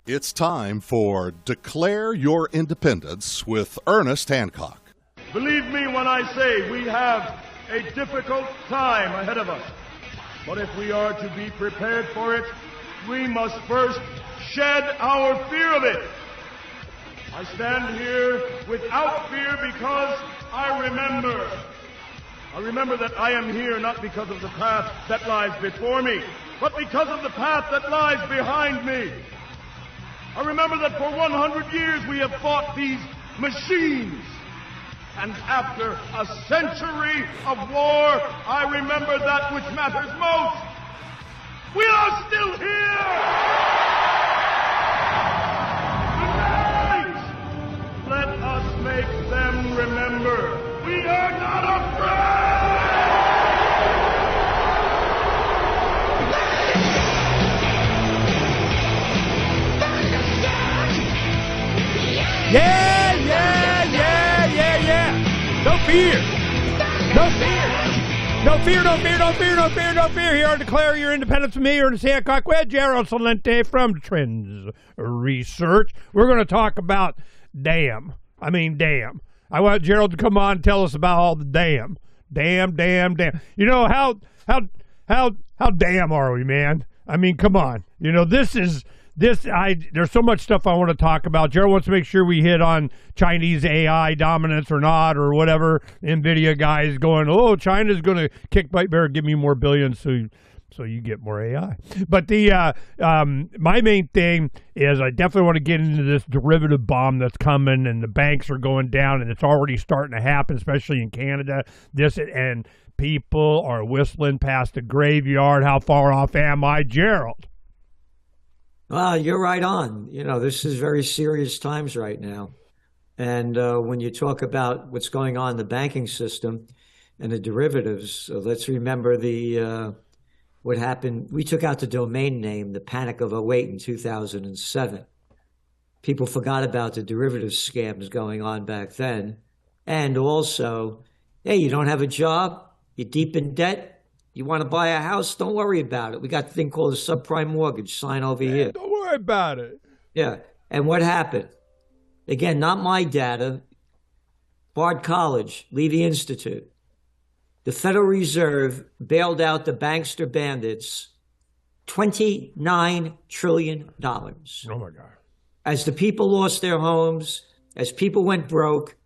It's time for Declare Your Independence with Ernest Hancock. Believe me when I say we have a difficult time ahead of us. But if we are to be prepared for it, we must first shed our fear of it. I stand here without fear because I remember that I am here not because of the path that lies before me, but because of the path that lies behind me. I remember that for 100 years we have fought these machines. And after a century of war, I remember that which matters most. We are still here! Tonight, let us make them remember we are not afraid! Yeah! No fear! No fear! No fear, no fear, no fear, no fear, no fear. Here to declare your independence from me, Ernest Hancock, with Gerald Celente from Trends Research. We're going to talk about damn. I want Gerald to come on and tell us about all the damn. Damn. You know, how damn are we, man? I mean, come on. You know, there's so much stuff I want to talk about. Gerald wants to make sure we hit on Chinese AI dominance or not, or whatever. NVIDIA guys going, oh, China's going to kick bite bear, give me more billions so you get more AI. But my main thing is I definitely want to get into this derivative bomb that's coming, and the banks are going down, and it's already starting to happen, especially in Canada. And people are whistling past the graveyard. How far off am I, Gerald? Well, you're right on. You know, this is very serious times right now. And when you talk about what's going on in the banking system and the derivatives, let's remember what happened. We took out the domain name, the Panic of '08 in 2007. People forgot about the derivative scams going on back then. And also, hey, you don't have a job, you're deep in debt, you want to buy a house? Don't worry about it. We got a thing called a subprime mortgage. Sign over here. Don't worry about it. Yeah. And what happened? Again, not my data. Bard College, Levy Institute. The Federal Reserve bailed out the bankster bandits $29 trillion. Oh, my God. As the people lost their homes, as people went broke,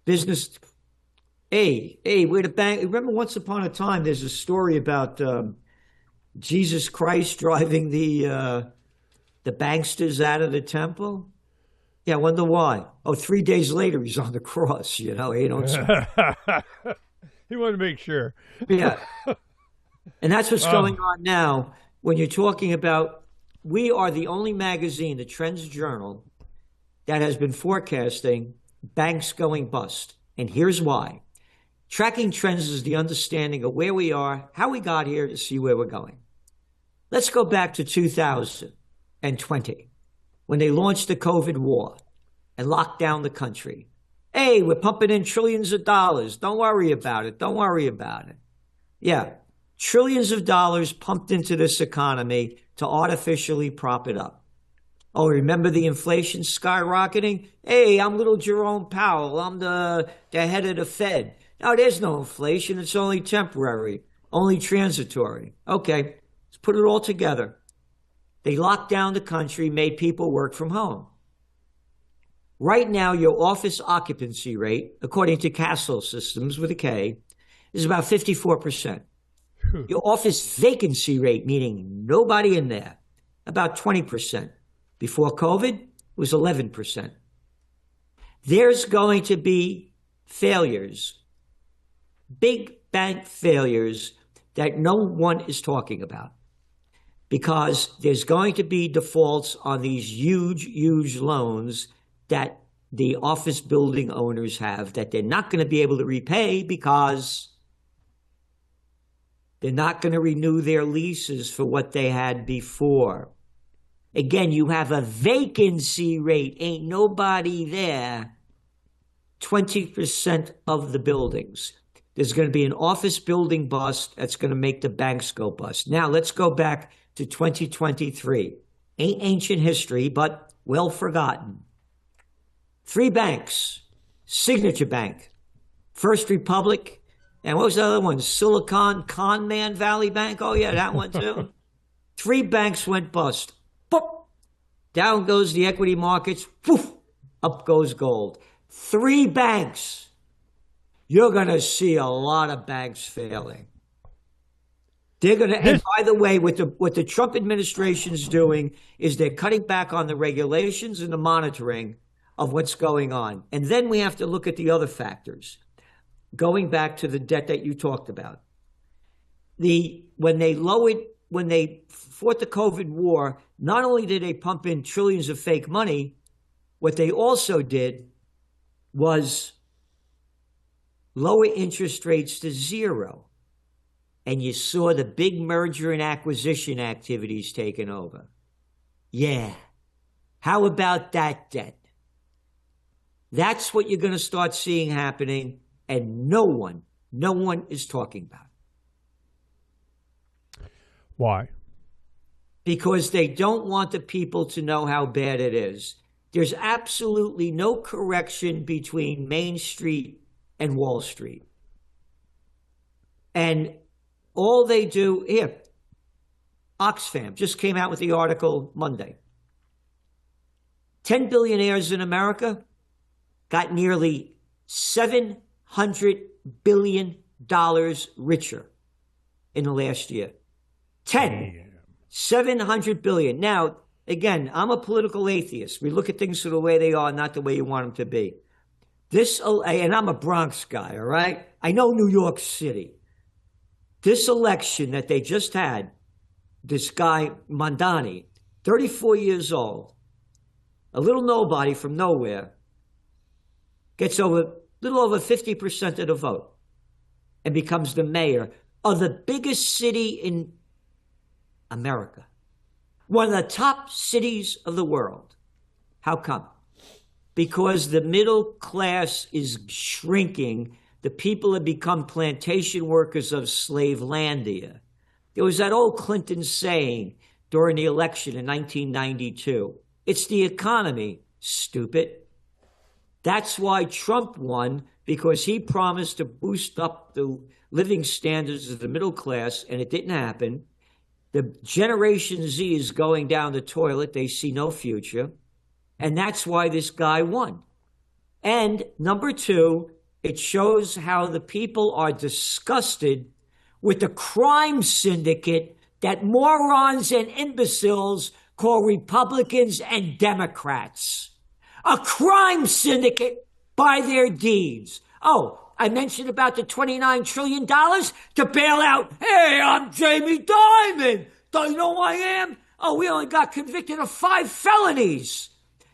business... Hey, we're the bank. Remember once upon a time, there's a story about Jesus Christ driving the banksters out of the temple. Yeah, I wonder why. Oh, 3 days later, he's on the cross, you know. He wanted to make sure. Yeah. And that's what's going on now. When you're talking about, we are the only magazine, the Trends Journal, that has been forecasting banks going bust. And here's why. Tracking trends is the understanding of where we are, how we got here, to see where we're going. Let's go back to 2020, when they launched the COVID war and locked down the country. Hey, we're pumping in trillions of dollars. Don't worry about it. Don't worry about it. Yeah, trillions of dollars pumped into this economy to artificially prop it up. Oh, remember the inflation skyrocketing? Hey, I'm little Jerome Powell. I'm the head of the Fed. No, there's no inflation. It's only temporary, only transitory. Okay, let's put it all together. They locked down the country, made people work from home. Right now, your office occupancy rate, according to Castle Systems with a K, is about 54%. Your office vacancy rate, meaning nobody in there, about 20%. Before COVID, it was 11%. There's going to be failures, big bank failures that no one is talking about, because there's going to be defaults on these huge loans that the office building owners have that they're not going to be able to repay because they're not going to renew their leases for what they had before. Again, you have a vacancy rate, ain't nobody there, 20% of the buildings. There's going to be an office building bust that's going to make the banks go bust. Now, let's go back to 2023. ain't ancient history, but well forgotten. 3 banks, Signature Bank, First Republic, and what was the other one? Conman Valley Bank? Oh, yeah, that one too. 3 banks went bust. Boop. Down goes the equity markets. Poof. Up goes gold. 3 banks. You're going to see a lot of banks failing. They're going to, and by the way, what the Trump administration's doing is they're cutting back on the regulations and the monitoring of what's going on. And then we have to look at the other factors. Going back to the debt that you talked about. When they fought the COVID war, not only did they pump in trillions of fake money, what they also did was lower interest rates to 0. And you saw the big merger and acquisition activities taken over. Yeah. How about that debt? That's what you're going to start seeing happening, and no one is talking about it. Why? Because they don't want the people to know how bad it is. There's absolutely no correction between Main Street and Wall Street. And all they do, here, Oxfam just came out with the article Monday. 10 billionaires in America got nearly $700 billion richer in the last year. 700 billion. Now, again, I'm a political atheist. We look at things the way they are, not the way you want them to be. And I'm a Bronx guy, all right? I know New York City. This election that they just had, this guy, Mondani, 34 years old, a little nobody from nowhere, gets a little over 50% of the vote and becomes the mayor of the biggest city in America. One of the top cities of the world. How come? Because the middle class is shrinking. The people have become plantation workers of Slavelandia. There was that old Clinton saying during the election in 1992, it's the economy, stupid. That's why Trump won, because he promised to boost up the living standards of the middle class, and it didn't happen. The Generation Z is going down the toilet. They see no future. And that's why this guy won. And number 2, it shows how the people are disgusted with the crime syndicate that morons and imbeciles call Republicans and Democrats. A crime syndicate by their deeds. Oh, I mentioned about the $29 trillion to bail out. Hey, I'm Jamie Dimon. Don't you know who I am? Oh, we only got convicted of 5 felonies.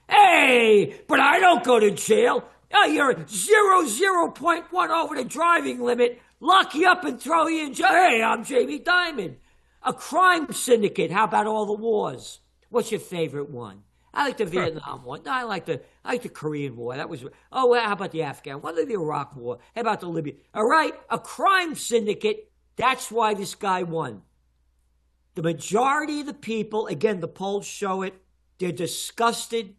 Hey, but I don't go to jail. Oh, you're 0.1 over the driving limit. Lock you up and throw you in jail. Hey, I'm Jamie Dimon. A crime syndicate. How about all the wars? What's your favorite one? I like the Vietnam one. No, I like the Korean War. That was. Oh, how about the Afghan? What about the Iraq War? How about the Libya? All right, a crime syndicate. That's why this guy won. The majority of the people, again, the polls show it. They're disgusted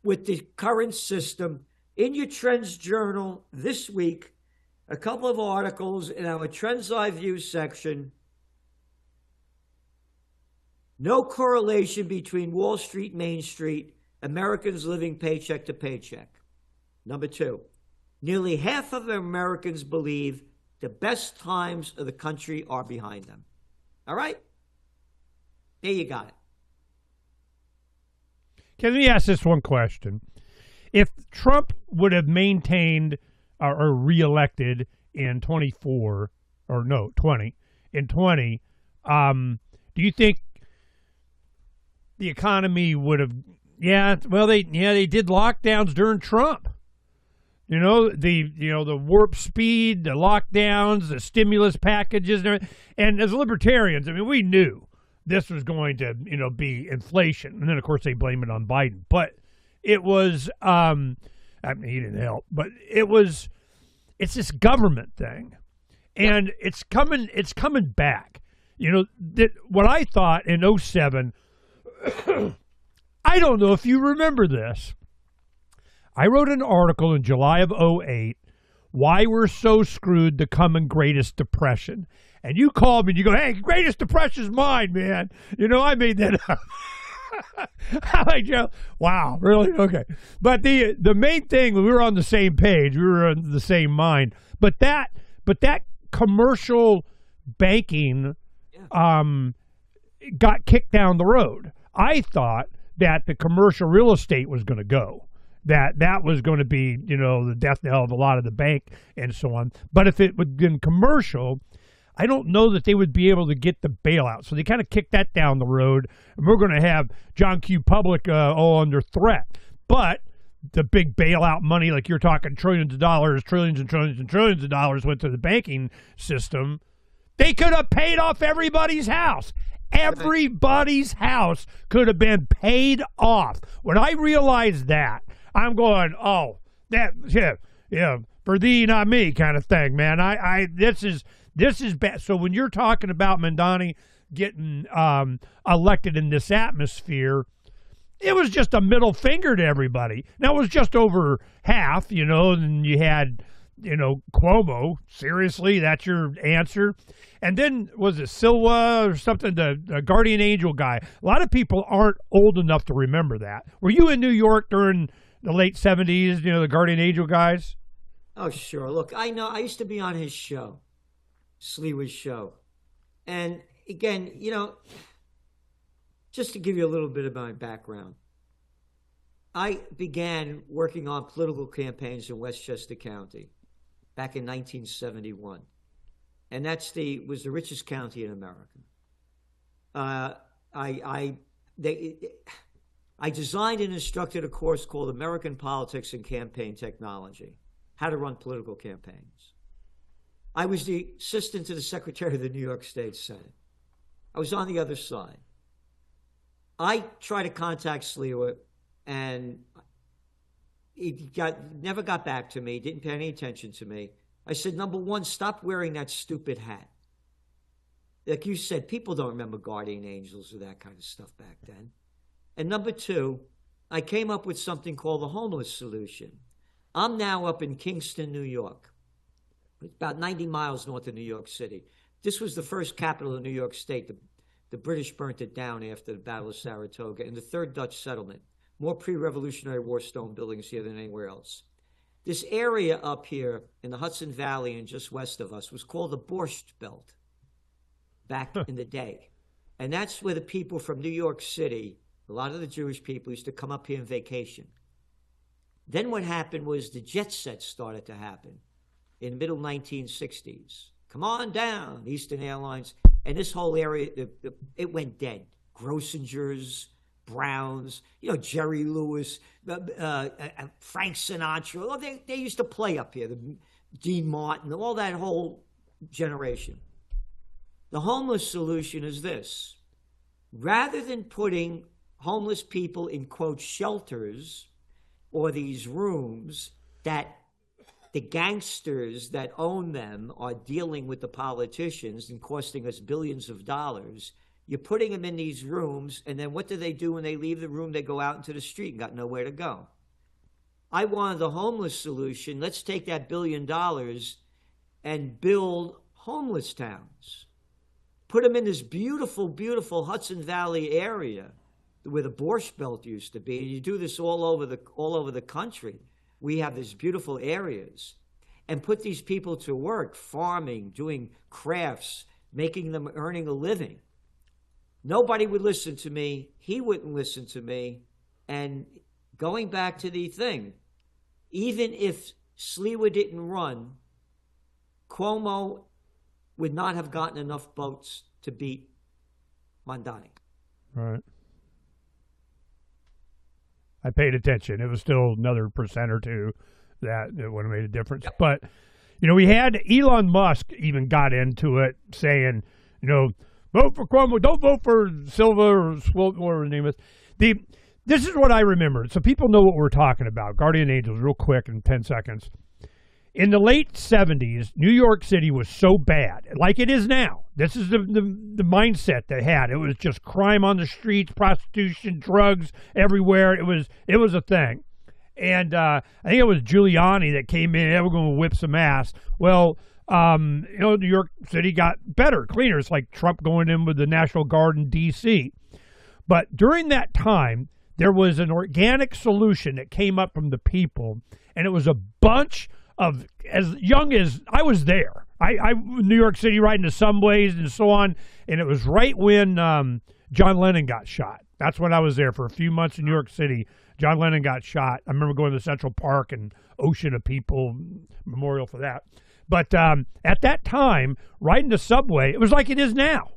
with the current system. In your Trends Journal this week, a couple of articles in our Trends Live View section. No correlation between Wall Street, Main Street, Americans living paycheck to paycheck. Number 2, nearly half of Americans believe the best times of the country are behind them. All right? There you got it. Can we ask this one question? If Trump would have maintained or reelected in 20, do you think the economy would have? They did lockdowns during Trump. The warp speed, the lockdowns, the stimulus packages, and as libertarians, I mean, we knew this was going to, be inflation, and then of course they blame it on Biden. But it was, he didn't help, but it's this government thing, and it's coming back. What I thought in 2007 I don't know if you remember this. I wrote an article in July of '08, Why We're So Screwed, the Coming Greatest Depression. And you called me and you go, hey, Greatest Depression's mine, man. You know, I made that up. I'm like, Joe, wow, really? Okay. But the main thing, we were on the same page. We were on the same mind. But that commercial banking got kicked down the road. I thought that the commercial real estate was going to go. That was going to be, you know, the death knell of a lot of the bank and so on. But if it would have been commercial, I don't know that they would be able to get the bailout. So they kind of kicked that down the road. And we're going to have John Q. Public all under threat. But the big bailout money, like you're talking trillions of dollars, trillions and trillions and trillions of dollars went to the banking system. They could have paid off everybody's house. Everybody's house could have been paid off. When I realized that, I'm going, oh, that, yeah, for thee, not me kind of thing, man. This is bad. So when you're talking about Mandani getting elected in this atmosphere, it was just a middle finger to everybody. Now, it was just over half, you know, and you had, you know, Cuomo. Seriously, that's your answer? And then, was it Silva or something, the Guardian Angel guy? A lot of people aren't old enough to remember that. Were you in New York during the late 70s, you know, the Guardian Angel guys? Oh, sure. Look, I know. I used to be on his show, Sliwa's show. And again, you know, just to give you a little bit of my background, I began working on political campaigns in Westchester County back in 1971. And was the richest county in America. I designed and instructed a course called American Politics and Campaign Technology, how to run political campaigns. I was the assistant to the Secretary of the New York State Senate. I was on the other side. I tried to contact Sliwa, and he never got back to me, didn't pay any attention to me. I said, number one, stop wearing that stupid hat. Like you said, people don't remember guardian angels or that kind of stuff back then. And number two, I came up with something called the homeless solution. I'm now up in Kingston, New York, about 90 miles north of New York City. This was the first capital of New York State. The British burnt it down after the Battle of Saratoga, and the third Dutch settlement. More pre-Revolutionary War stone buildings here than anywhere else. This area up here in the Hudson Valley and just west of us was called the Borscht Belt back in the day. And that's where the people from New York City, a lot of the Jewish people, used to come up here and vacation. Then what happened was the jet set started to happen in the middle 1960s. Come on down, Eastern Airlines. And this whole area, it went dead. Grossinger's, Browns, you know, Jerry Lewis, Frank Sinatra. Oh, they used to play up here. Dean Martin, all that whole generation. The homeless solution is this. Rather than putting homeless people in, quote, shelters or these rooms that the gangsters that own them are dealing with the politicians and costing us billions of dollars, you're putting them in these rooms, and then what do they do when they leave the room? They go out into the street and got nowhere to go. I wanted the homeless solution. Let's take that $1 billion and build homeless towns. Put them in this beautiful, beautiful Hudson Valley area where the Borscht Belt used to be. And you do this all over the country. We have these beautiful areas. And put these people to work, farming, doing crafts, making them earning a living. Nobody would listen to me. He wouldn't listen to me. And going back to the thing, even if Sliwa didn't run, Cuomo would not have gotten enough votes to beat Mandani. Right. I paid attention. It was still another percent or two that it would have made a difference. Yep. But, you know, we had Elon Musk even got into it saying, you know, vote for Cuomo, don't vote for Silva or whatever his name is. This is what I remember. So people know what we're talking about. Guardian Angels, real quick in 10 seconds. In the late 70s, New York City was so bad, like it is now. This is the mindset they had. It was just crime on the streets, prostitution, drugs everywhere. It was a thing. And I think it was Giuliani that came in, we're going to whip some ass. Well, New York City got better, cleaner. It's like Trump going in with the National Guard in D.C. But during that time, there was an organic solution that came up from the people, and it was a bunch of, as young as I was there. I New York City riding the subways and so on, and it was right when John Lennon got shot. That's when I was there for a few months in New York City. John Lennon got shot. I remember going to Central Park and ocean of people, memorial for that. But at that time, riding the subway, it was like it is now.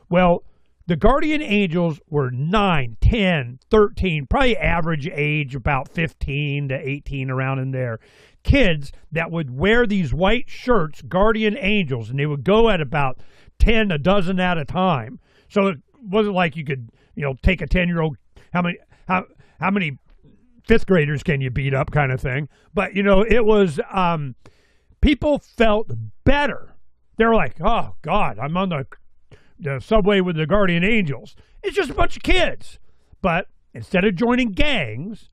Well, the guardian angels were 9, 10, 13, probably average age about 15 to 18, around in there. Kids that would wear these white shirts, guardian angels, and they would go at about 10 a dozen at a time. So it wasn't like you could, take a 10-year-old, how many fifth graders can you beat up kind of thing. But, it was, people felt better. They were like, oh, God, I'm on the subway with the guardian angels. It's just a bunch of kids. But instead of joining gangs,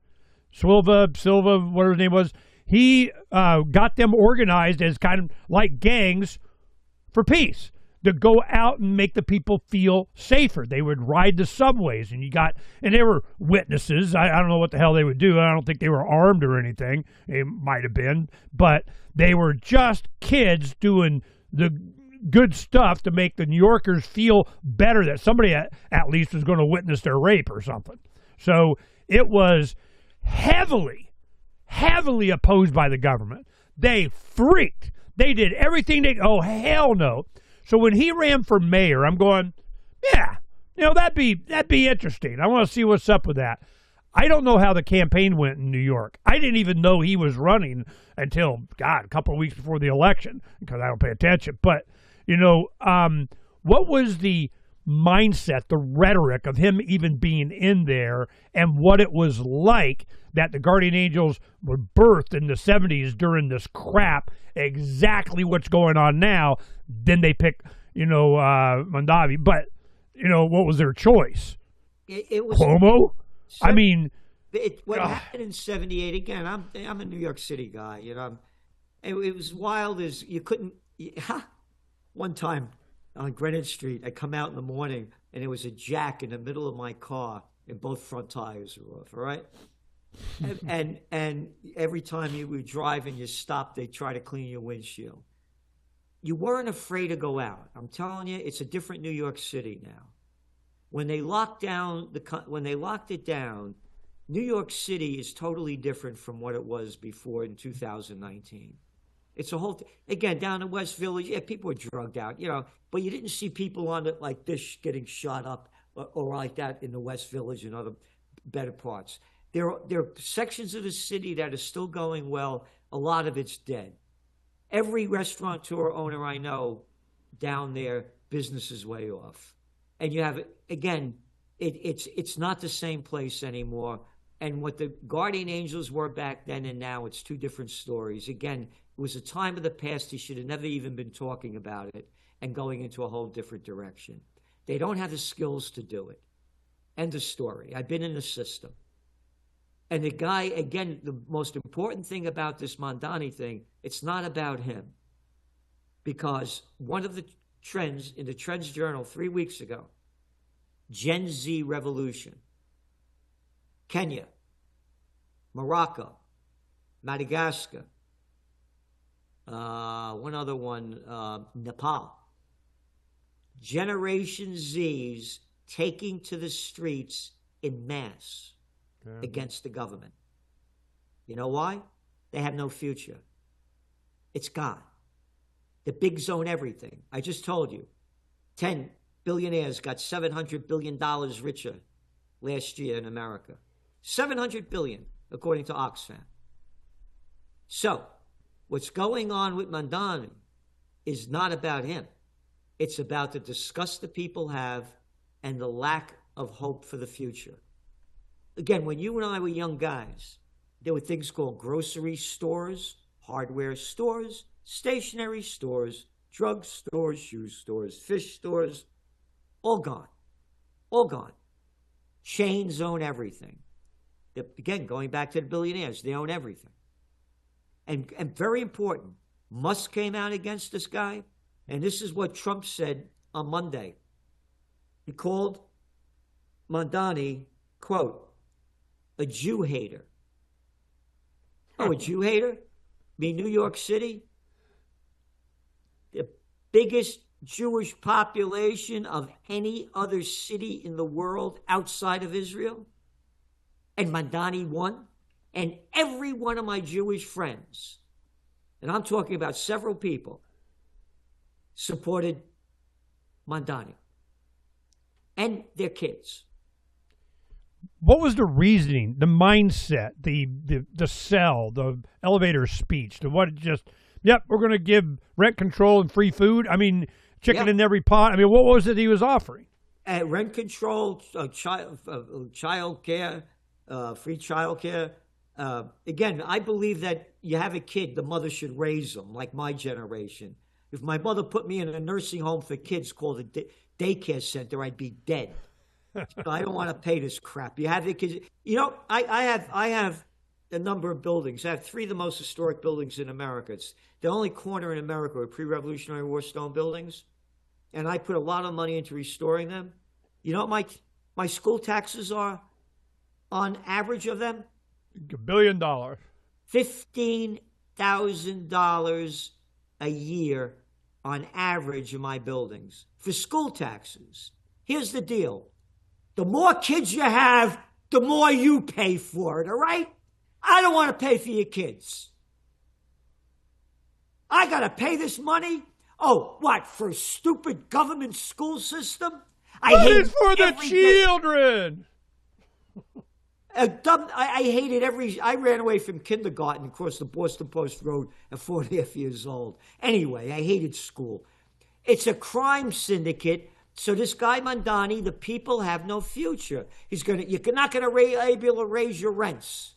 Silva, whatever his name was, he got them organized as kind of like gangs for peace, to go out and make the people feel safer. They would ride the subways, and they were witnesses. I don't know what the hell they would do. I don't think they were armed or anything. They might have been, but they were just kids doing the good stuff to make the New Yorkers feel better that somebody at least was going to witness their rape or something. So it was heavily opposed by the government. They freaked. They did everything oh, hell no. So when he ran for mayor, I'm going, yeah, that'd be interesting. I want to see what's up with that. I don't know how the campaign went in New York. I didn't even know he was running until, a couple of weeks before the election, because I don't pay attention. But, what was the mindset, the rhetoric of him even being in there, and what it was like that the guardian angels were birthed in the 70s during this crap, exactly what's going on now. Then they pick, Mondavi. But, what was their choice? It was Cuomo? What happened in 78, again, I'm a New York City guy, it was wild as you couldn't, one time on Greenwich Street, I come out in the morning and there was a jack in the middle of my car and both front tires were off, all right? and every time you would drive and you stopped, they try to clean your windshield. You weren't afraid to go out. I'm telling you, it's a different New York City now. When they locked it down, New York City is totally different from what it was before in 2019. It's a whole again, down in West Village, yeah, people were drugged out, but you didn't see people on it like this getting shot up or like that in the West Village and other better parts. There are sections of the city that are still going well. A lot of it's dead. Every restaurateur owner I know down there, business is way off. And you have, again, it's not the same place anymore. And what the guardian angels were back then and now, it's two different stories. Again, it was a time of the past. He should have never even been talking about it and going into a whole different direction. They don't have the skills to do it. End of story. I've been in the system. And the guy, again, the most important thing about this Mondani thing, it's not about him. Because one of the trends in the Trends Journal 3 weeks ago, Gen Z revolution, Kenya, Morocco, Madagascar, one other one, Nepal. Generation Zs taking to the streets in mass against the government. You know why? They have no future. It's gone. The big zone everything. I just told you, 10 billionaires got $700 billion richer last year in America. $700 billion, according to Oxfam. So, what's going on with Mondani is not about him. It's about the disgust that people have and the lack of hope for the future. Again, when you and I were young guys, there were things called grocery stores hardware stores, stationery stores, drug stores, shoe stores, fish stores, all gone. All gone. Chains own everything. Again, going back to the billionaires, they own everything. And very important, Musk came out against this guy, and this is what Trump said on Monday. He called Mamdani, quote, a Jew hater. Oh, a Jew hater? Me, New York City? The biggest Jewish population of any other city in the world outside of Israel? And Mamdani won? And every one of my Jewish friends, and I'm talking about several people, supported Mamdani and their kids. What was the reasoning, the mindset, the sell, the elevator speech, the what just, yep, we're going to give rent control and free food? I mean, chicken in every pot. I mean, what was it he was offering? Rent control, child care, free child care. Again, I believe that you have a kid, the mother should raise them, like my generation. If my mother put me in a nursing home for kids called a daycare center, I'd be dead. So I don't want to pay this crap. You have the kids. You know, I have a number of buildings. I have 3 of the most historic buildings in America. It's the only corner in America with pre-Revolutionary War stone buildings, and I put a lot of money into restoring them. You know what my school taxes are on average of them? $1 billion. $15,000 a year on average in my buildings for school taxes. Here's the deal. The more kids you have, the more you pay for it, all right? I don't want to pay for your kids. I got to pay this money? Oh, what, for a stupid government school system? But it's for the children. I hated I ran away from kindergarten across the Boston Post Road at 4.5 years old. Anyway, I hated school. It's a crime syndicate. So this guy Mamdani, the people have no future. You're not going to be able to raise your rents.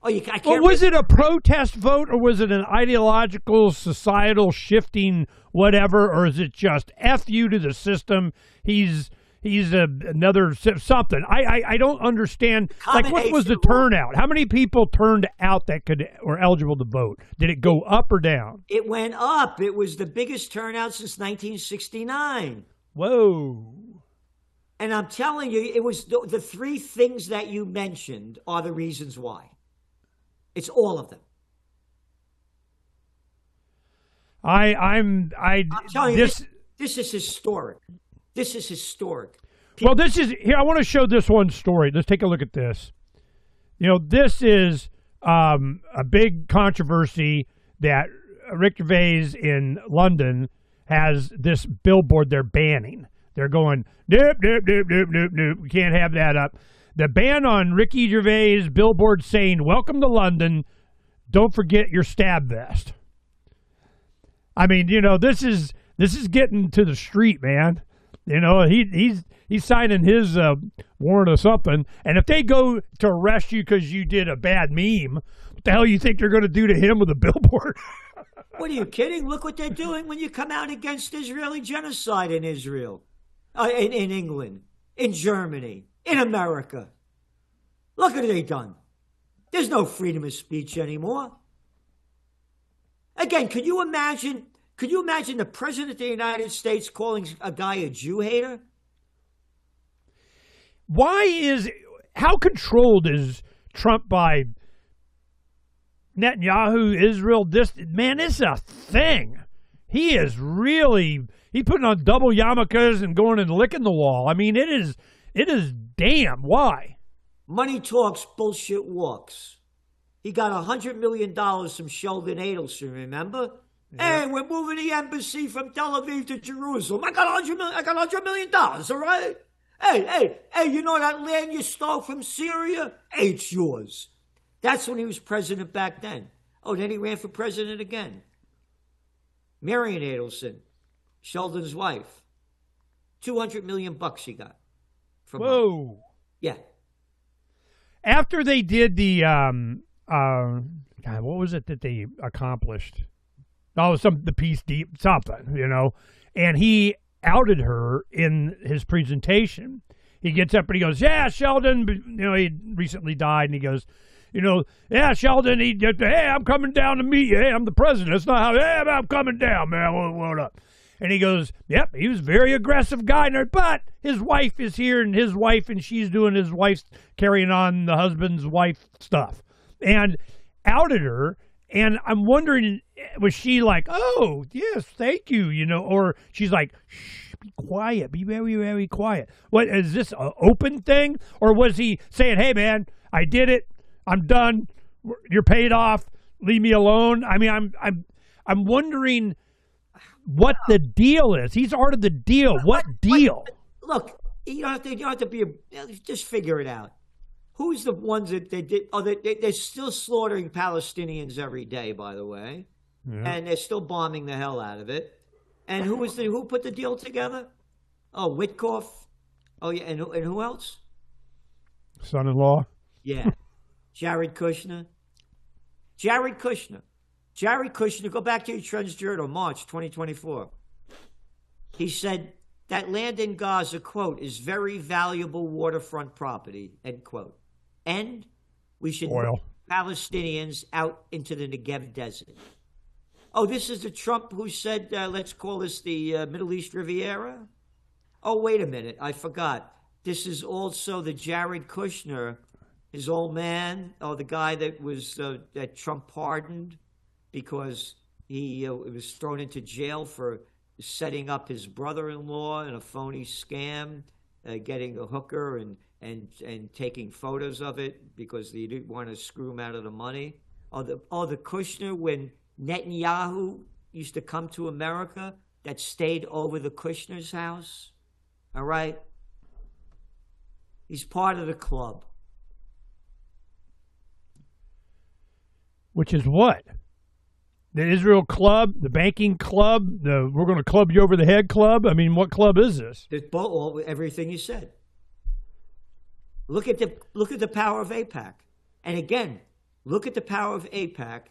Oh, I can't. Well, was it a protest vote, or was it an ideological, societal shifting, whatever, or is it just F you to the system? He's another something. I don't understand. Like, what was the turnout? How many people turned out that were eligible to vote? Did it go up or down? It went up. It was the biggest turnout since 1969. Whoa. And I'm telling you, it was the 3 things that you mentioned are the reasons why. It's all of them. I'm telling you, this is historic. This is historic. Well, here. I want to show this one story. Let's take a look at this. You know, this is a big controversy that Rick Gervais in London has this billboard they're banning. They're going, nope, nope, nope, nope, nope, nope. We can't have that up. The ban on Ricky Gervais' billboard saying, welcome to London, don't forget your stab vest. I mean, you know, this is getting to the street, man. You know, he's signing his warrant or something. And if they go to arrest you because you did a bad meme, what the hell you think they're going to do to him with a billboard? What, are you kidding? Look what they're doing when you come out against Israeli genocide in Israel, in England, in Germany, in America. Look what they've done. There's no freedom of speech anymore. Again, could you imagine the President of the United States calling a guy a Jew hater? How controlled is Trump by Netanyahu, Israel? This is a thing. He is putting on double yarmulkes and going and licking the wall. I mean, it is damn. Why? Money talks, bullshit walks. He got $100 million from Sheldon Adelson, remember? Yeah. Hey, we're moving the embassy from Tel Aviv to Jerusalem. I got $100 million, all right? Hey, you know that land you stole from Syria? Hey, it's yours. That's when he was president back then. Oh, then he ran for president again. Marion Adelson, Sheldon's wife. $200 million he got. Whoa. Yeah. After they did the God, what was it that they accomplished? Oh, the peace deep something, And he outed her in his presentation. He gets up and he goes, "Yeah, Sheldon." He recently died, and he goes, "Yeah, Sheldon. Hey, I'm coming down to meet you. Hey, I'm the president. It's not how. Hey, I'm coming down, man. What up?" And he goes, "Yep, he was a very aggressive guy, but his wife is here, and she's doing his wife's carrying on the husband's wife stuff," and outed her. And I'm wondering, was she like, "Oh, yes, thank you," or she's like, "Shh, be quiet, be very, very quiet." What is this, an open thing, or was he saying, "Hey, man, I did it. I'm done. You're paid off. Leave me alone"? I mean, I'm wondering what the deal is. He's part of the deal. What deal? Look, you don't have to just figure it out. Who's the ones that they did? Oh, they're still slaughtering Palestinians every day, by the way, and they're still bombing the hell out of it. And who put the deal together? Oh, Witkoff. Oh, yeah, and who else? Son-in-law. Yeah, Jared Kushner. Jared Kushner. Go back to your Trends Journal, March 2024. He said that land in Gaza, quote, "is very valuable waterfront property," end quote. And we should move Palestinians out into the Negev desert. Oh, this is the Trump who said, let's call this the Middle East Riviera? Oh, wait a minute. I forgot. This is also the Jared Kushner, his old man, the guy that was that Trump pardoned because he was thrown into jail for setting up his brother-in-law in a phony scam, getting a hooker and taking photos of it because they didn't want to screw him out of the money. The Kushner, when Netanyahu used to come to America, that stayed over the Kushner's house. All right? He's part of the club. Which is what? The Israel club, the banking club, we're going to club you over the head club? I mean, what club is this? It's everything you said. Look at the power of AIPAC. And again, look at the power of AIPAC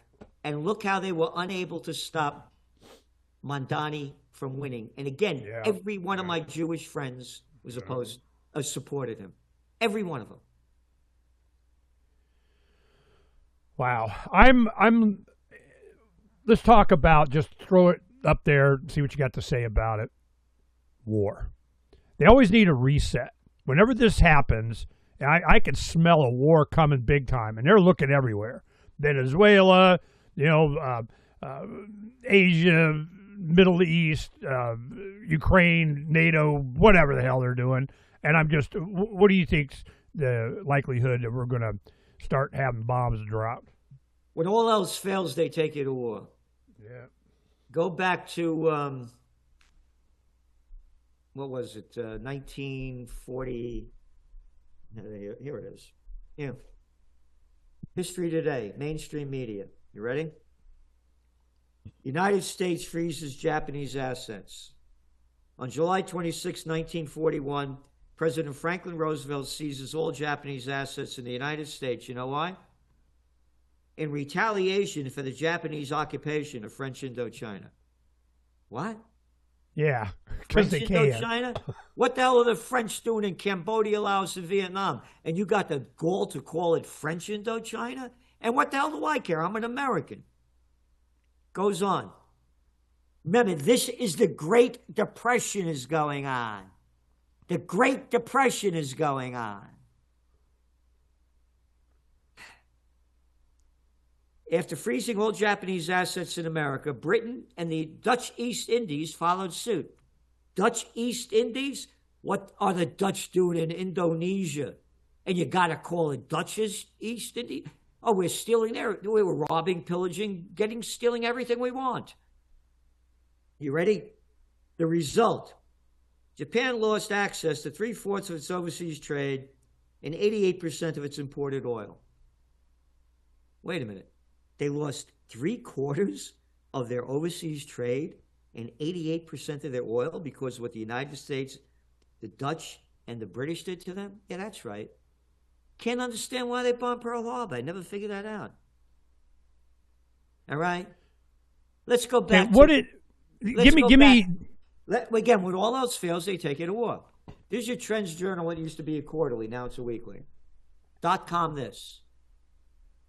and look how they were unable to stop Mandani from winning. And again, every one of my Jewish friends was supported him. Every one of them. Wow. Let's talk about, just throw it up there, see what you got to say about it. War. They always need a reset. Whenever this happens, I can smell a war coming big time, and they're looking everywhere. Venezuela, Asia, Middle East, Ukraine, NATO, whatever the hell they're doing. And what do you think's the likelihood that we're going to start having bombs dropped? When all else fails, they take you to war. Yeah. Go back to, what was it, 1940. Here it is. Yeah. History Today, mainstream media. You ready? United States freezes Japanese assets. On July 26, 1941, President Franklin Roosevelt seizes all Japanese assets in the United States. You know why? In retaliation for the Japanese occupation of French Indochina. What? Yeah, because they can. Indochina? What the hell are the French doing in Cambodia, Laos, and Vietnam? And you got the gall to call it French Indochina? And what the hell do I care? I'm an American. Goes on. Remember, this is the Great Depression is going on. The Great Depression is going on. After freezing all Japanese assets in America, Britain and the Dutch East Indies followed suit. Dutch East Indies? What are the Dutch doing in Indonesia? And you got to call it Dutch East Indies? Oh, we're stealing we were robbing, pillaging, stealing everything we want. You ready? The result. Japan lost access to 3/4 of its overseas trade and 88% of its imported oil. Wait a minute. They lost 3/4 of their overseas trade and 88% of their oil because of what the United States, the Dutch, and the British did to them? Yeah, that's right. Can't understand why they bombed Pearl Harbor. I never figured that out. All right? Let's go back. Again, when all else fails, they take it to war. This is your Trends Journal. It used to be a quarterly. Now it's a weekly. .com this.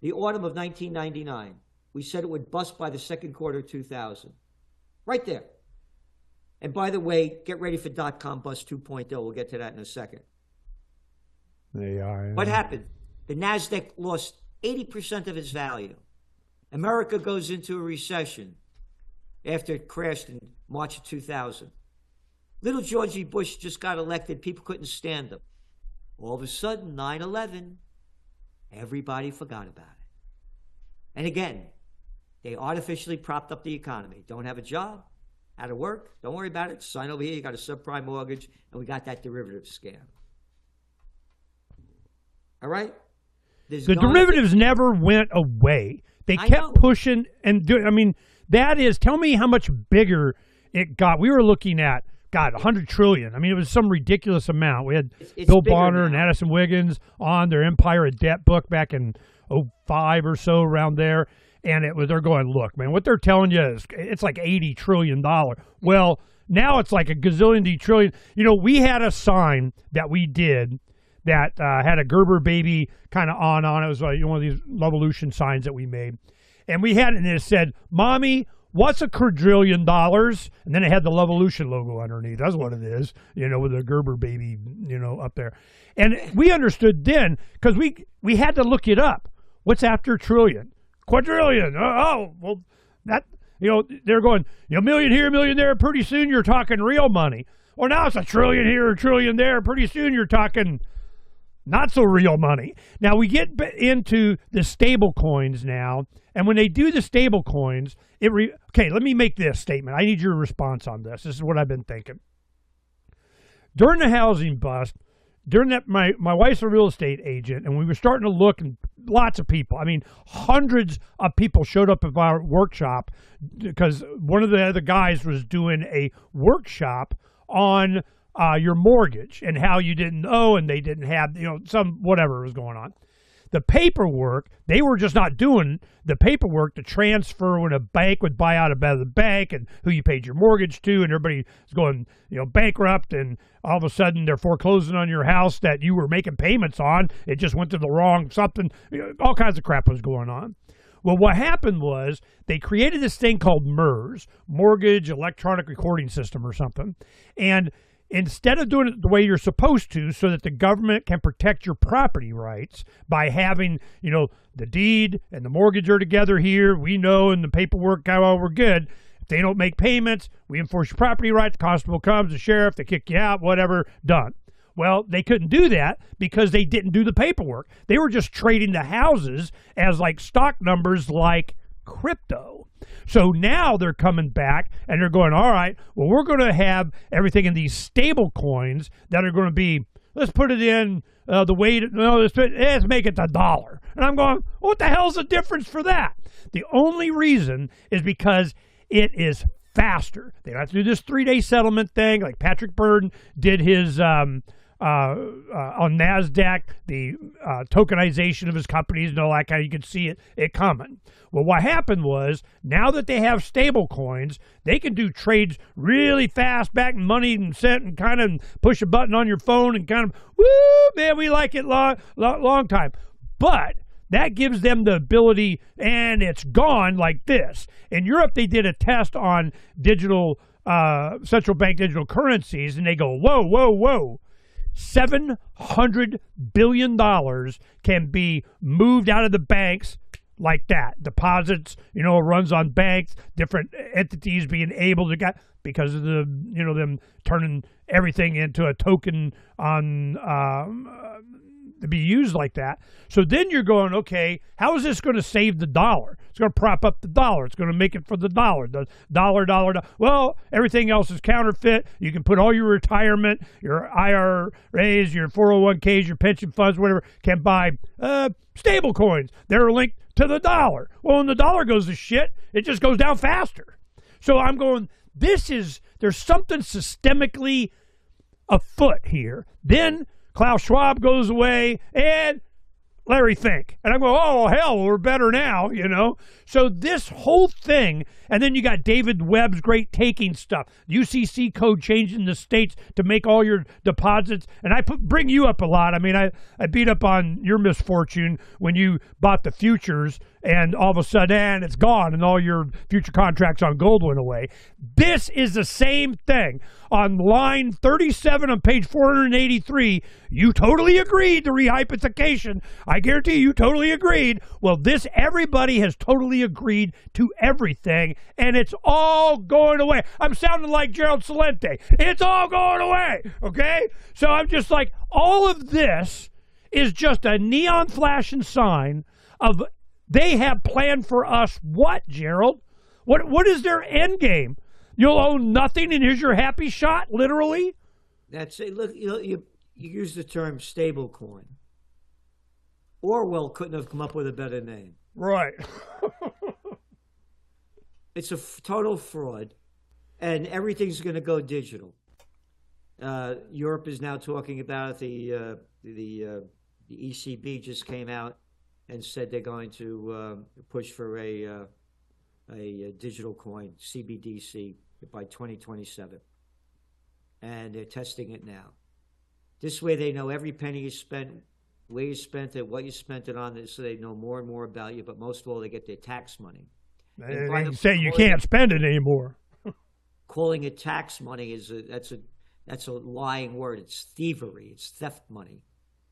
The autumn of 1999. We said it would bust by the second quarter of 2000. Right there. And by the way, get ready for .com bust 2.0. We'll get to that in a second. What happened? The NASDAQ lost 80% of its value. America goes into a recession after it crashed in March of 2000. Little Georgie Bush just got elected. People couldn't stand him. All of a sudden, 9/11, everybody forgot about it. And again, they artificially propped up the economy. Don't have a job, out of work, don't worry about it. Sign over here, you got a subprime mortgage, and we got that derivative scam. All right? The derivatives never went away. They kept pushing and doing. I mean, that is, tell me how much bigger it got. We were looking at, God, 100 trillion. I mean, it was some ridiculous amount. We had Bill Bonner and Addison Wiggins on their Empire of Debt book back in 2005 or so, around there. And they're going, look, man, what they're telling you is it's like $80 trillion. Well, now it's like a gazillion trillion. You know, we had a sign that we did that had a Gerber baby kind of on it. It was like one of these Revolution signs that we made. And we had it, and it said, Mommy, what's a quadrillion dollars? And then it had the Revolution logo underneath. That's what it is, you know, with the Gerber baby, you know, up there. And we understood then, because we had to look it up. What's after trillion? Quadrillion. Oh, well, that, you know, they're going, you know, million here, million there. Pretty soon you're talking real money. Or now it's a trillion here, a trillion there. Pretty soon you're talking not so real money. Now we get into the stable coins now, and when they do the stable coins, okay, let me make this statement. I need your response on this. This is what I've been thinking. During the housing bust, during that, my wife's a real estate agent, and we were starting to look, and lots of people, I mean, hundreds of people showed up at our workshop because one of the other guys was doing a workshop on your mortgage and how you didn't owe and they didn't have, you know, some whatever was going on. The paperwork, they were just not doing the paperwork to transfer when a bank would buy out of the bank and who you paid your mortgage to, and everybody was going, you know, bankrupt, and all of a sudden they're foreclosing on your house that you were making payments on. It just went to the wrong something. You know, all kinds of crap was going on. Well, what happened was they created this thing called MERS, Mortgage Electronic Recording System or something, and instead of doing it the way you're supposed to so that the government can protect your property rights by having, you know, the deed and the mortgage are together here, we know, and the paperwork, oh, we're good. If they don't make payments, we enforce your property rights, the constable comes, the sheriff, they kick you out, whatever, done. Well, they couldn't do that because they didn't do the paperwork. They were just trading the houses as like stock numbers like crypto. So now they're coming back and they're going, all right, well, we're going to have everything in these stable coins that are going to be, let's put it in the way, let's make it $1. And I'm going, what the hell's the difference for that? The only reason is because it is faster. They don't have to do this 3-day settlement thing like Patrick Byrne did his on NASDAQ, the tokenization of his companies and all that kind of, you could see it coming. Well, what happened was, now that they have stable coins, they can do trades really fast, back money and cent, and kind of push a button on your phone and kind of, woo, man, we like it long time. But that gives them the ability, and it's gone like this. In Europe, they did a test on digital, central bank digital currencies, and they go, whoa. $700 billion can be moved out of the banks like that. Deposits, you know, runs on banks, different entities being able to get, because of the, you know, them turning everything into a token on to be used like that. So then you're going, okay, how is this going to save the dollar? It's going to prop up the dollar. It's going to make it for the dollar. The dollar. Well, everything else is counterfeit. You can put all your retirement, your IRAs, your 401ks, your pension funds, whatever, can buy stable coins. They're linked to the dollar. Well, when the dollar goes to shit, it just goes down faster. So I'm going, there's something systemically afoot here. Then Klaus Schwab goes away, and Larry Fink. And I go, oh, hell, we're better now, you know? So this whole thing, and then you got David Webb's great taking stuff, UCC code changing the states to make all your deposits. And I bring you up a lot. I mean, I beat up on your misfortune when you bought the futures and all of a sudden it's gone and all your future contracts on gold went away. This is the same thing. On line 37 on page 483, you totally agreed to rehypothecation. I guarantee you totally agreed. Well, everybody has totally agreed to everything, and it's all going away. I'm sounding like Gerald Celente. It's all going away, okay? So I'm just like, all of this is just a neon flashing sign of they have planned for us what, Gerald? What is their end game? You'll own nothing, and here's your happy shot, literally? That's it. Look, you use the term stable coin. Orwell couldn't have come up with a better name. Right. It's a total fraud, and everything's going to go digital. Europe is now talking about the ECB just came out and said they're going to push for a digital coin, CBDC, by 2027. And they're testing it now. This way they know every penny you spent, where you spent it, what you spent it on, so they know more and more about you, but most of all, they get their tax money. And say you can't spend it anymore. Calling it tax money that's a lying word. It's thievery. It's theft money.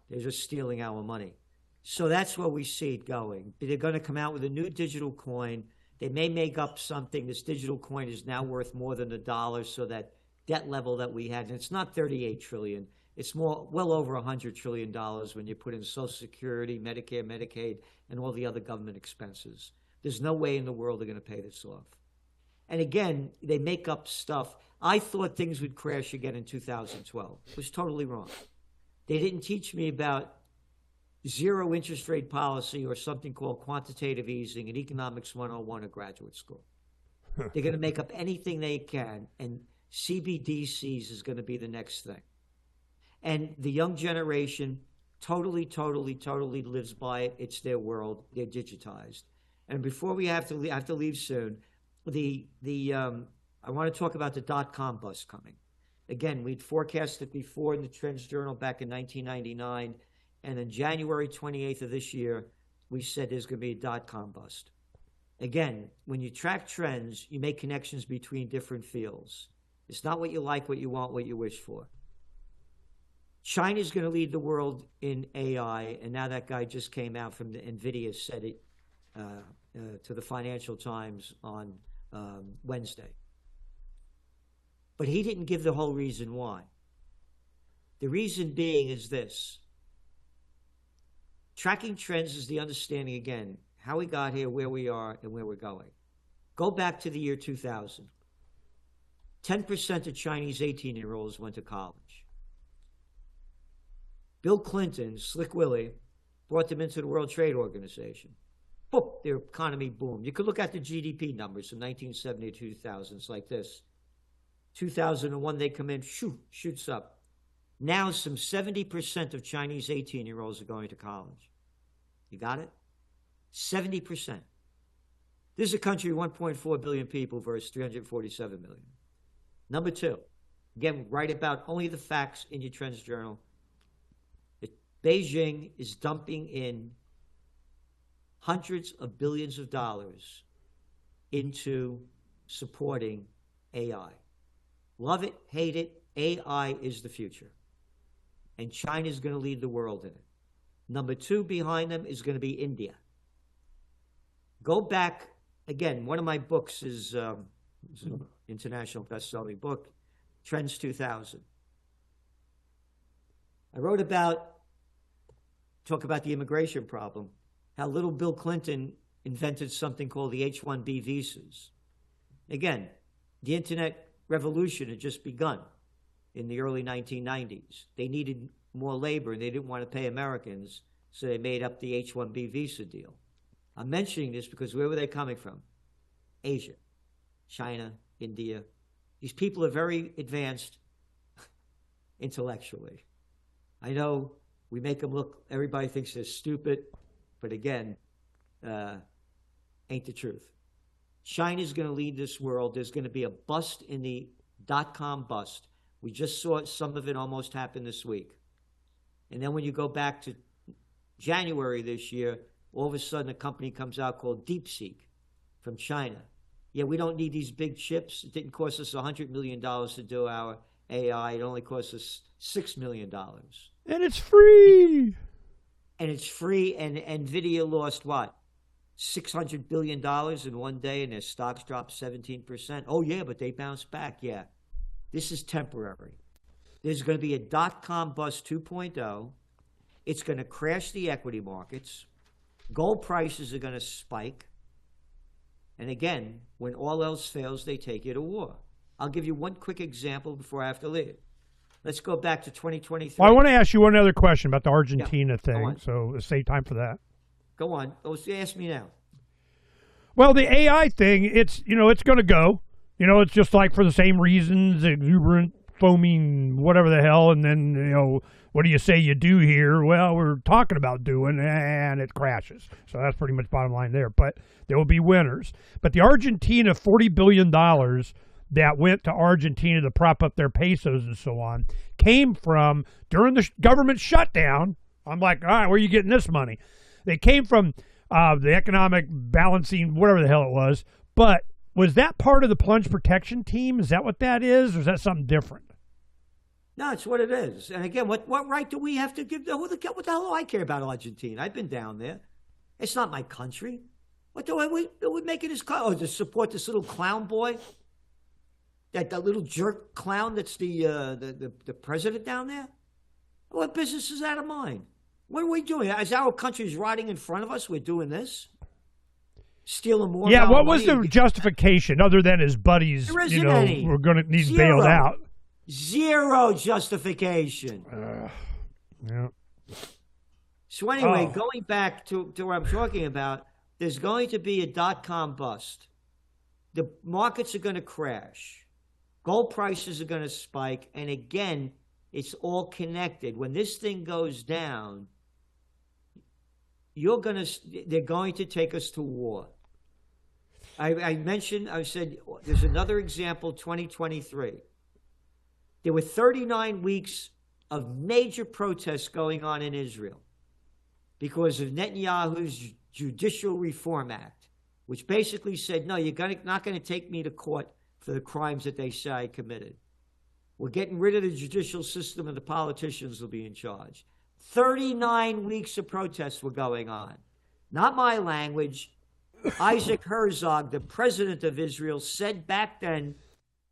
They're just stealing our money. So that's where we see it going. They're going to come out with a new digital coin. They may make up something. This digital coin is now worth more than $1, so that debt level that we had, and it's not $38 trillion. It's well over $100 trillion when you put in Social Security, Medicare, Medicaid, and all the other government expenses. There's no way in the world they're going to pay this off. And again, they make up stuff. I thought things would crash again in 2012. It was totally wrong. They didn't teach me about zero interest rate policy or something called quantitative easing in Economics 101 at graduate school. They're going to make up anything they can, and CBDCs is going to be the next thing. And the young generation totally lives by it. It's their world. They're digitized. And before we have to leave soon, I want to talk about the dot-com bust coming. Again, we'd forecasted before in the Trends Journal back in 1999, and on January 28th of this year, we said there's going to be a dot-com bust. Again, when you track trends, you make connections between different fields. It's not what you like, what you want, what you wish for. China's going to lead the world in AI, and now that guy just came out from the NVIDIA, said it to the Financial Times on Wednesday. But he didn't give the whole reason why. The reason being is this. Tracking trends is the understanding, again, how we got here, where we are, and where we're going. Go back to the year 2000. 10% of Chinese 18-year-olds went to college. Bill Clinton, Slick Willie, brought them into the World Trade Organization. Boom, their economy boomed. You could look at the GDP numbers from 1970 to 2000. It's like this. 2001, they come in, shoots up. Now some 70% of Chinese 18-year-olds are going to college. You got it? 70%. This is a country of 1.4 billion people versus 347 million. Number two, again, write about only the facts in your Trends Journal. Beijing is dumping in hundreds of billions of dollars into supporting AI. Love it, hate it, AI is the future. And China is going to lead the world in it. Number two behind them is going to be India. Go back, again, one of my books is an international best-selling book, Trends 2000. I wrote talk about the immigration problem, how little Bill Clinton invented something called the H-1B visas. Again, the internet revolution had just begun in the early 1990s. They needed more labor, and they didn't want to pay Americans, so they made up the H-1B visa deal. I'm mentioning this because where were they coming from? Asia, China, India. These people are very advanced intellectually. I know We make them look, everybody thinks they're stupid, but again, ain't the truth. China's going to lead this world. There's going to be a bust in the dot-com bust. We just saw some of it almost happen this week. And then when you go back to January this year, all of a sudden a company comes out called DeepSeek from China. Yeah, we don't need these big chips. It didn't cost us $100 million to do our AI. It only cost us $6 million. And it's free. And it's free, and NVIDIA lost what? $600 billion in one day, and their stocks dropped 17%. Oh, yeah, but they bounced back. Yeah, this is temporary. There's going to be a dot-com bust 2.0. It's going to crash the equity markets. Gold prices are going to spike. And again, when all else fails, they take you to war. I'll give you one quick example before I have to leave. Let's go back to 2023. Well, I want to ask you one other question about the Argentina thing. on. So save time for that. Go on. Ask me now. Well, the AI thing, it's going to go. It's just like for the same reasons, exuberant, foaming, whatever the hell, and then, what do you say you do here? Well, we're talking about doing, and it crashes. So that's pretty much bottom line there. But there will be winners. But the Argentina $40 billion that went to Argentina to prop up their pesos and so on came from, during the government shutdown, I'm like, all right, where are you getting this money? They came from the economic balancing, whatever the hell it was. But was that part of the plunge protection team? Is that what that is? Or is that something different? No, it's what it is. And again, what right do we have to give? What the hell do I care about Argentina? I've been down there. It's not my country. What do we make it as to support this little clown boy? That little jerk clown that's the president down there? What business is that of mine? What are we doing? As our country's rotting in front of us, we're doing this? Stealing more. Yeah, what was the justification other than his buddies, any. we're going to need bailed out? Zero justification. Yeah. So anyway, going back to what I'm talking about, there's going to be a dot-com bust. The markets are going to crash. Gold prices are going to spike. And again, it's all connected. When this thing goes down, they're going to take us to war. I said, there's another example, 2023. There were 39 weeks of major protests going on in Israel because of Netanyahu's Judicial Reform Act, which basically said, no, you're not going to take me to court for the crimes that they say I committed. We're getting rid of the judicial system and the politicians will be in charge. 39 weeks of protests were going on. Not my language. Isaac Herzog, the president of Israel, said back then,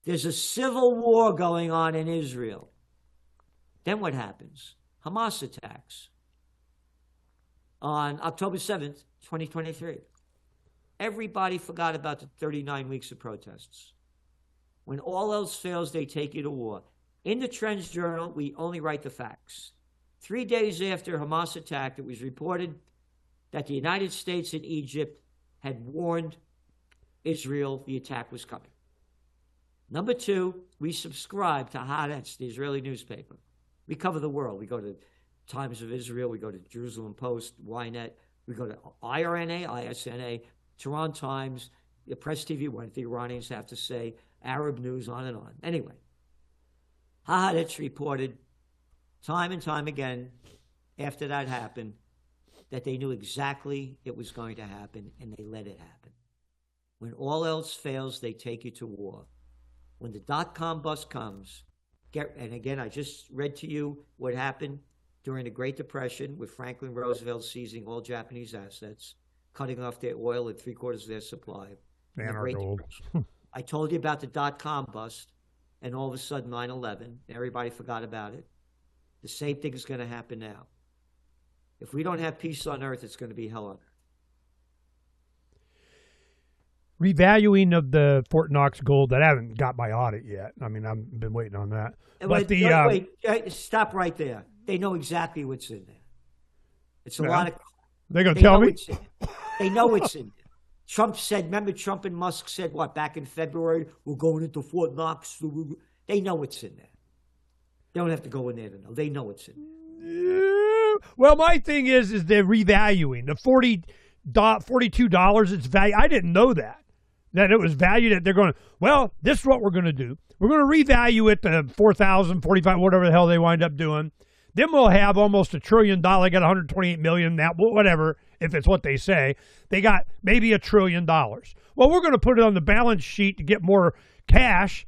there's a civil war going on in Israel. Then what happens? Hamas attacks on October 7th, 2023. Everybody forgot about the 39 weeks of protests. When all else fails, they take you to war. In the Trends Journal, we only write the facts. 3 days after Hamas attacked, it was reported that the United States and Egypt had warned Israel the attack was coming. Number two, we subscribe to Haaretz, the Israeli newspaper. We cover the world. We go to Times of Israel. We go to Jerusalem Post, Ynet. We go to IRNA, ISNA, Tehran Times, the Press TV, what the Iranians have to say, Arab News, on and on. Anyway, Haaretz reported time and time again after that happened that they knew exactly it was going to happen, and they let it happen. When all else fails, they take you to war. When the dot-com bust comes, and again, I just read to you what happened during the Great Depression with Franklin Roosevelt seizing all Japanese assets, cutting off their oil and 3/4 of their supply. And our gold. I told you about the dot-com bust, and all of a sudden 9/11, everybody forgot about it. The same thing is going to happen now. If we don't have peace on earth, it's going to be hell on earth. Revaluing of the Fort Knox gold that I haven't got my audit yet. I mean, I've been waiting on that. But wait, stop right there. They know exactly what's in there. It's a lot of. They're going to tell me? They know it's in there. Trump said, remember Trump and Musk said, what, back in February, we're going into Fort Knox. They know it's in there. They don't have to go in there to know. They know it's in there. Yeah. Well, my thing is they're revaluing the $42. It's value. I didn't know that it was valued at. They're going, well, this is what we're going to do. We're going to revalue it to 4,000, 45, whatever the hell they wind up doing. Then we'll have almost $1 trillion. Got 128 million now, whatever. If it's what they say, they got maybe $1 trillion. Well, we're going to put it on the balance sheet to get more cash.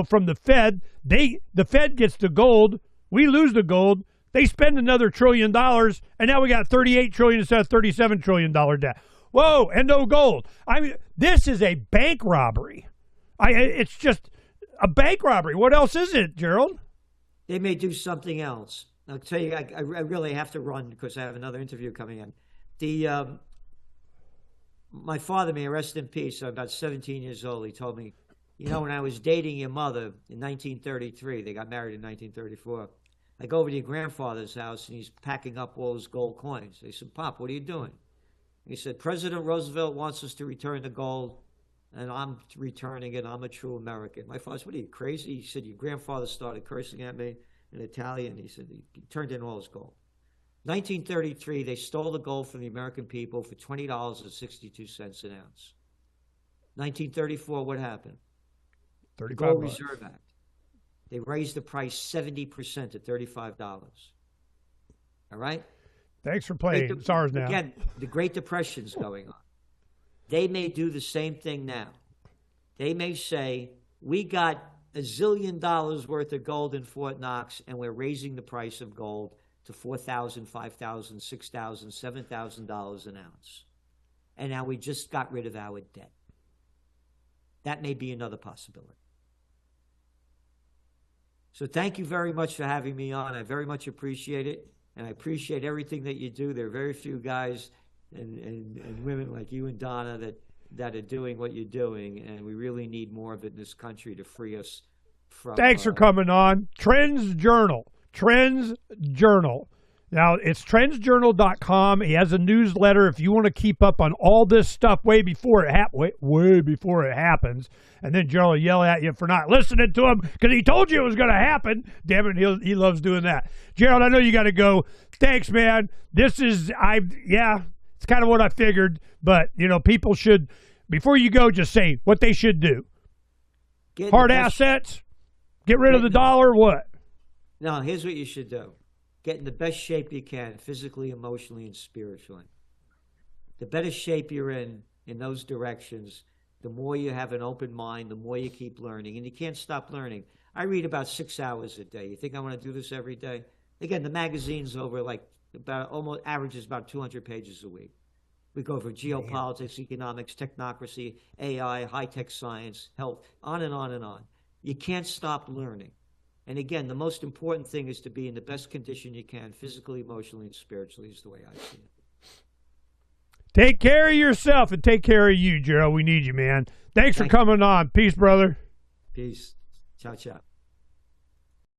From the Fed. The Fed gets the gold. We lose the gold. They spend another $1 trillion, and now we got $38 trillion instead of $37 trillion debt. Whoa, and no gold. I mean, this is a bank robbery. It's just a bank robbery. What else is it, Gerald? They may do something else. I'll tell you, I really have to run because I have another interview coming in. My father, may he rest in peace, I'm about 17 years old. He told me, when I was dating your mother in 1933, they got married in 1934. I go over to your grandfather's house, and he's packing up all his gold coins. They said, Pop, what are you doing? He said, President Roosevelt wants us to return the gold, and I'm returning it. I'm a true American. My father said, what are you, crazy? He said, your grandfather started cursing at me in Italian. He said, he turned in all his gold. 1933, they stole the gold from the American people for $20.62 an ounce. 1934, what happened? The Gold Reserve Act. They raised the price 70% to $35. All right? Thanks for playing. It's ours now. Again, the Great Depression's going on. They may do the same thing now. They may say, we got $1 zillion worth of gold in Fort Knox, and we're raising the price of gold to $4,000, $5,000, $6,000, $7,000 an ounce. And now we just got rid of our debt. That may be another possibility. So thank you very much for having me on. I very much appreciate it. And I appreciate everything that you do. There are very few guys and women like you and Donna that are doing what you're doing. And we really need more of it in this country to free us from... Thanks for coming on. Trends Journal. Now, it's TrendsJournal.com. He has a newsletter if you want to keep up on all this stuff way before it happens. And then Gerald will yell at you for not listening to him because he told you it was going to happen. Damn it, he loves doing that. Gerald, I know you got to go. Thanks, man. It's kind of what I figured. But, people should, before you go, just say what they should do. Hard assets, get rid of the dollar, what? No, here's what you should do. Get in the best shape you can, physically, emotionally, and spiritually. The better shape you're in those directions, the more you have an open mind, the more you keep learning. And you can't stop learning. I read about 6 hours a day. You think I want to do this every day? Again, the magazine's over almost averages about 200 pages a week. We go over geopolitics, economics, technocracy, AI, high-tech science, health, on and on and on. You can't stop learning. And again, the most important thing is to be in the best condition you can, physically, emotionally, and spiritually, is the way I see it. Take care of yourself and take care of you, Gerald. We need you, man. Thanks for coming on. Peace, brother. Peace. Ciao, ciao.